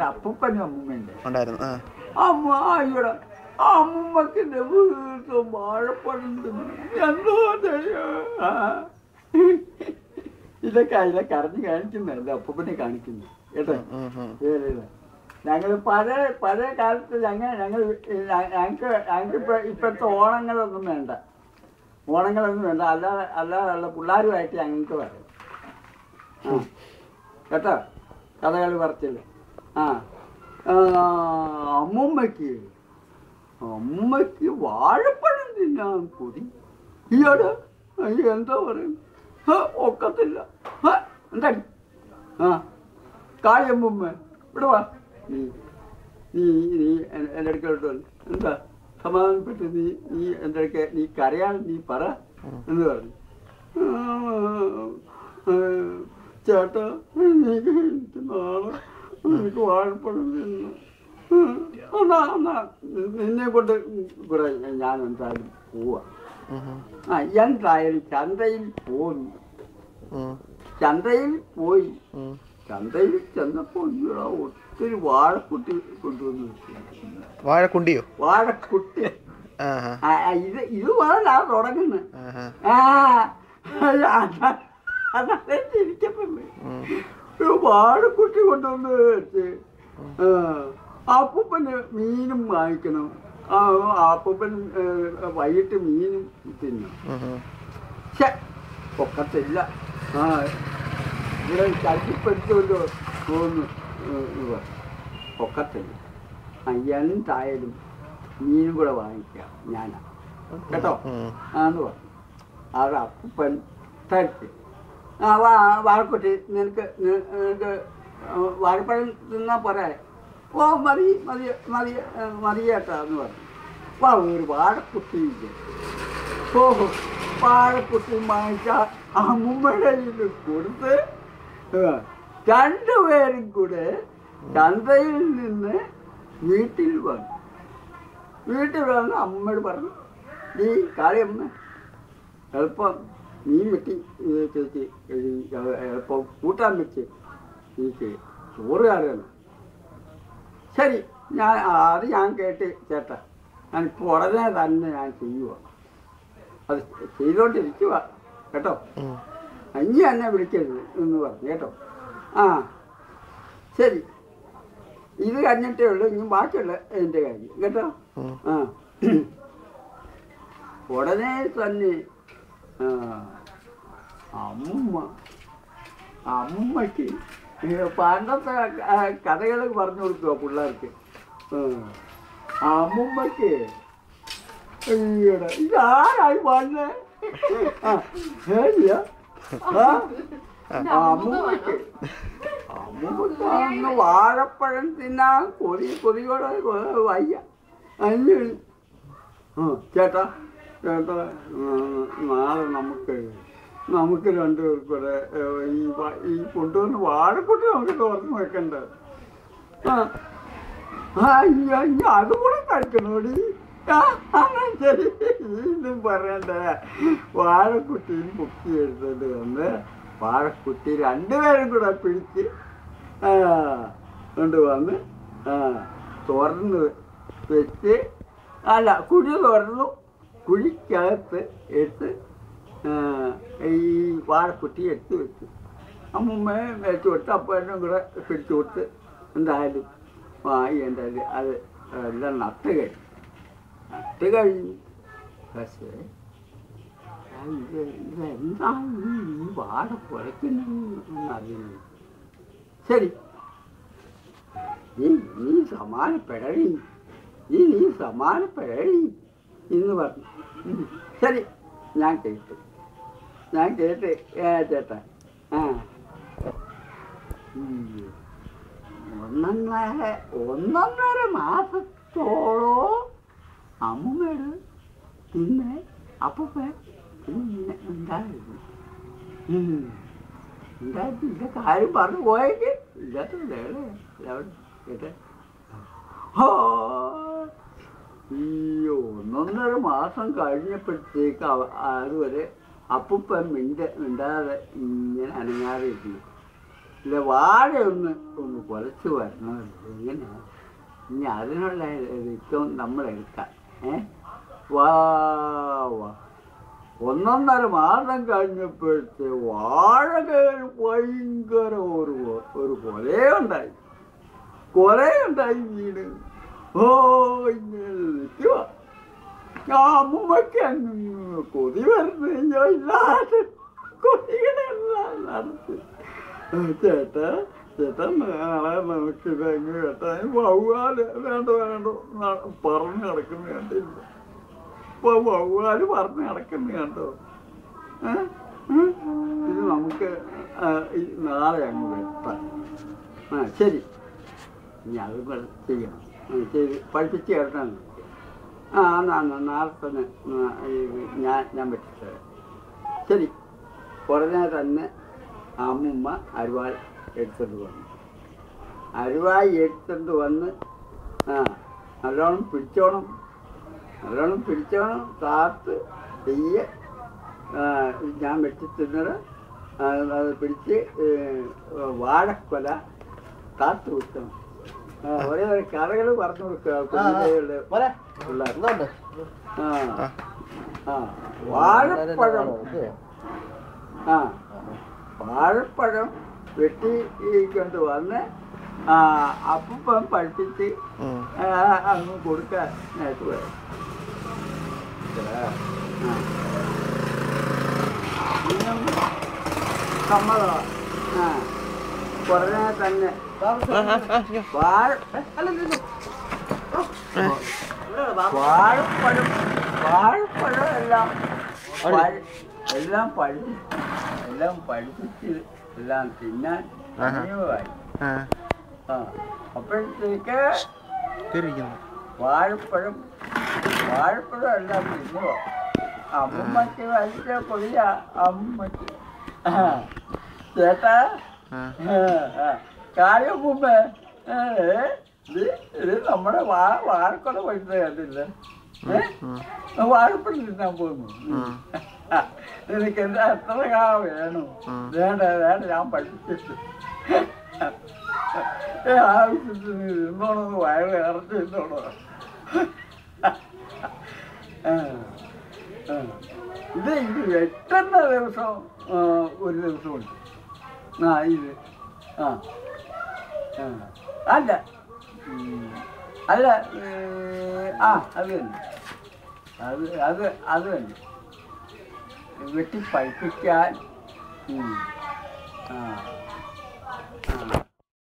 അപ്പൂപ്പനും അമ്മൂമ്മയുണ്ട്. അമ്മ ഇവിടെ അമ്മൂമ്മക്കിന്റെ വീട്ടും വാഴപ്പഴം എന്തോ ഇതൊക്കെ അതിനെ കറഞ്ഞ് കാണിക്കുന്നല്ല അപ്പൂപ്പനെ കാണിക്കുന്നു കേട്ടോ. ഞങ്ങള് പഴയ കാലത്ത് ഞങ്ങൾക്ക് ഇപ്പോഴത്തെ ഓണങ്ങളൊന്നും വേണ്ട, അല്ലാതെ പിള്ളേരുമായിട്ട് ഞങ്ങൾക്ക് പറയും കേട്ടോ കഥകൾ പറച്ചില്ല. അമ്മൂമ്മയ്ക്ക് വാഴപ്പഴം തിന്നാൻ കൊതി. ഈയോട് എന്താ പറയും, ഒക്കത്തില്ല. എന്താ കാളിയമ്മൂമ്മ ഇവിടെ വാ, നീ എൻ്റെ അടുക്കലോട്ട് വന്നു. എന്താ സമാധാനപ്പെട്ട് നീ എൻ്റെ അടുക്ക നീ കരയാൻ നീ പറ എന്ന് പറഞ്ഞു. ചേട്ടാ എനിക്ക് നാളെ എനിക്ക് വാഴപ്പഴം തിന്നു, നിന്നെ കൊണ്ട് കൂടെ ഞാൻ എന്തായാലും പോവാ. എന്തായാലും ചന്തയിൽ പോയി ചന്തയിൽ ചെന്നപ്പോ ഒത്തിരി വാഴക്കുട്ടി കൊണ്ടുവന്നു. വാഴക്കുണ്ടിയോ? വാഴക്കുട്ടി. ഇത് മുതലാ തുടങ്ങുന്നത്. അതെ ചിരിക്കപ്പല്ലേ വാഴക്കുട്ടി കൊണ്ടുവന്ന് വെച്ച് അപ്പൂപ്പന് മീനും വാങ്ങിക്കണം. അപ്പൂപ്പൻ വൈകിട്ട് മീനും തിന്നും. ഒക്കത്തില്ല, ഇവിടെ ചട്ടിപ്പെടുത്തുമല്ലോ തോന്നുന്നു. ഒക്കത്തില്ല, എന്തായാലും മീനും കൂടെ വാങ്ങിക്കാം ഞാനാ കേട്ടോ എന്ന് പറഞ്ഞു. അത് അപ്പൂപ്പൻ തരച്ച് വാഴക്കുട്ടി നിനക്ക് വാഴപ്പഴം തിന്നാ പോരാ. ഓ മതി മതി മതി മതിയേട്ടാ എന്ന് പറഞ്ഞു. ഒരു വാഴക്കുട്ടിയില്ല. ഓഹോ വാഴക്കുട്ടി വാങ്ങിച്ച അമ്മൂമ്മയുടെ കയ്യിൽ കൊടുത്ത് രണ്ടുപേരും കൂടെ ചന്തയിൽ നിന്ന് വീട്ടിൽ വന്നു. അമ്മയോട് പറഞ്ഞു, നീ കാളിയമ്മ എളുപ്പം മീൻ വെട്ടി ചേച്ചി എളുപ്പം കൂട്ടാൻ വെച്ച് എനിക്ക് ചോറ് കറിയണം. ശരി, അത് ഞാൻ കേട്ട് ചേട്ടാ, ഞാനിപ്പോൾ ഉടനെ തന്നെ ഞാൻ ചെയ്യുക, അത് ചെയ്തുകൊണ്ടിരിക്കുക കേട്ടോ, അഞ്ഞി എന്നെ വിളിക്കരുത് എന്ന് പറഞ്ഞു കേട്ടോ. ശരി, ഇത് കഴിഞ്ഞിട്ടേ ഉള്ളൂ, ഇനി ബാക്കിയുള്ള എൻ്റെ കാര്യം കേട്ടോ. ഉടനെ തന്നെ അമ്മൂമ്മയ്ക്ക് പണ്ടത്തെ കഥകൾ പറഞ്ഞു കൊടുക്കുക പിള്ളേർക്ക്. അമ്മൂമ്മയ്ക്ക് ഇതാരായി വന്നേ? അമ്മൂമ്മയ്ക്ക് അന്ന് വാഴപ്പഴം തിന്നാൻ കൊതിയോടെ വയ്യ. ചേട്ടാ നാളെ നമുക്ക് രണ്ടുപേർക്കൂടെ ഈ കൊണ്ടുവന്ന് വാഴക്കുട്ടി നമുക്ക് തുറന്ന് വെക്കണ്ട. അതുകൂടെ കഴിക്കണോടി. ശരി, ഇതും പറയണ്ട. വാഴക്കുട്ടിയും പൊക്കി എടുത്തോണ്ട് വന്ന് വാഴക്കുട്ടി രണ്ടുപേരും കൂടെ പിടിച്ച് കൊണ്ടുവന്ന് തുറന്ന് വെച്ച്, കുഴി തുറന്നു, കുഴിക്കകത്ത് എടുത്ത് ഈ വാഴക്കുട്ടി എടുത്ത് വെച്ചു. അമ്മൂമ്മയെ വെച്ച് കൊടുത്ത് അപ്പനും കൂടെ പിടിച്ചു കൊടുത്ത് എന്തായാലും എന്തായാലും അത് എല്ലാം നട്ട് കഴിഞ്ഞു. പക്ഷേ ഇതെന്താണ് ഈ വാഴ കുഴയ്ക്കുന്നറിയുന്നത്? ശരി, നീ സമാനപ്പെടണി എന്ന് പറഞ്ഞു. ശരി, ഞാൻ കേട്ട് ചേട്ടാ. ഒന്നൊന്നര മാസത്തോളോ അമ്മൂമ്മയുടെ പിന്നെ അപ്പൂപ്പ ഉണ്ടായിരുന്നു. ഇതിൻ്റെ കാര്യം പറഞ്ഞു പോയേക്ക് ഇല്ലാത്തല്ലേ കേട്ടെ. ഈ ഒന്നൊന്നര മാസം കഴിഞ്ഞപ്പോഴത്തേക്ക് അതുവരെ അപ്പൂപ്പൻ മിണ്ടാതെ ഇങ്ങനെ അനങ്ങാതെ ഇരിക്കുന്നു. ഇല്ല വാഴ ഒന്ന് കുലച്ച് വരണമല്ലോ. എങ്ങനെയാണ് ഇനി അതിനുള്ള ഇഷ്ടം നമ്മളെടുക്കാം. വാ 1.5 മാസം കഴിഞ്ഞപ്പോഴത്തെ വാഴകൾ ഭയങ്കര ഒരു കൊലയുണ്ടായി വീട്. ഇങ്ങനെ നിൽക്കുക. അമ്മൂമ്മയ്ക്ക് അങ്ങ് കൊതി വരുന്നു. ഇല്ലാതെ കൊതികളെല്ലാം നടത്തി. ചേട്ടാ നാളെ നമുക്കിത് എങ്ങനെ കേട്ടാ വവ്വാല് വേണ്ട പറഞ്ഞു നടക്കുന്ന കണ്ടില്ല. ഇപ്പൊ വവ്വാല് പറഞ്ഞു നടക്കുന്ന കണ്ടോ? ഇത് നമുക്ക് നാളെ അങ്ങ് വെട്ടാം. ശരി, ഇനി അത് ചെയ്യണം. ചെയ്ത് പഠിപ്പിച്ച് കേട്ടാണ്. നാളെ തന്നെ ഞാൻ വെട്ടിത്തരാം. ശരി. ഉടനെ തന്നെ അമ്മൂമ്മ അരിവാൾ എടുത്തുകൊണ്ട് വന്ന് നല്ലോണം പിടിച്ചോണം കാത്ത് തെയ്യ ഞാൻ വെട്ടിത്തിന്നത് അത് പിടിച്ച് വാഴക്കൊല കാത്തു വിട്ടണം. ഒരേ കഥകൾ പറഞ്ഞു കൊടുക്കുക. വാഴപ്പഴം വെട്ടിക്കൊണ്ട് വന്ന് അപ്പം പഠിപ്പിച്ച് അങ്ങ് കൊടുക്കാനായിട്ട് വരും. സമ്മതമാണ്. കുറഞ്ഞ തന്നെ വാഴപ്പഴം എല്ലാം പഠിപ്പിച്ച് എല്ലാം തിന്നാൻ സമയമായി. അപ്പോഴത്തേക്ക് വാഴപ്പഴം എല്ലാം തിന്നുവോ? അമ്മമ്മക്ക് വലിയ കൊതിയ. അമ്മമ്മക്ക് ചേട്ടാ കാര്യം മുമ്പ് ഇത് നമ്മുടെ വാഴക്കൊല പഠിച്ചത് കണ്ടില്ല. വാഴപ്പഴം തിന്നാൻ പോകുന്നു. നിനക്ക് എന്താ എത്ര വേണം? വേണ്ട ഞാൻ പഠിപ്പിച്ചിട്ട് ആവശ്യത്തിന് തിന്നോണമെന്ന് വയറ് ഇറച്ചി തിന്നോണോ? ഇത് വെട്ടുന്ന ദിവസം ഒരു ദിവസമുണ്ട്. ഇത് അല്ല അത് തന്നെ അത് തന്നെ വെട്ടി പഠിപ്പിക്കാൻ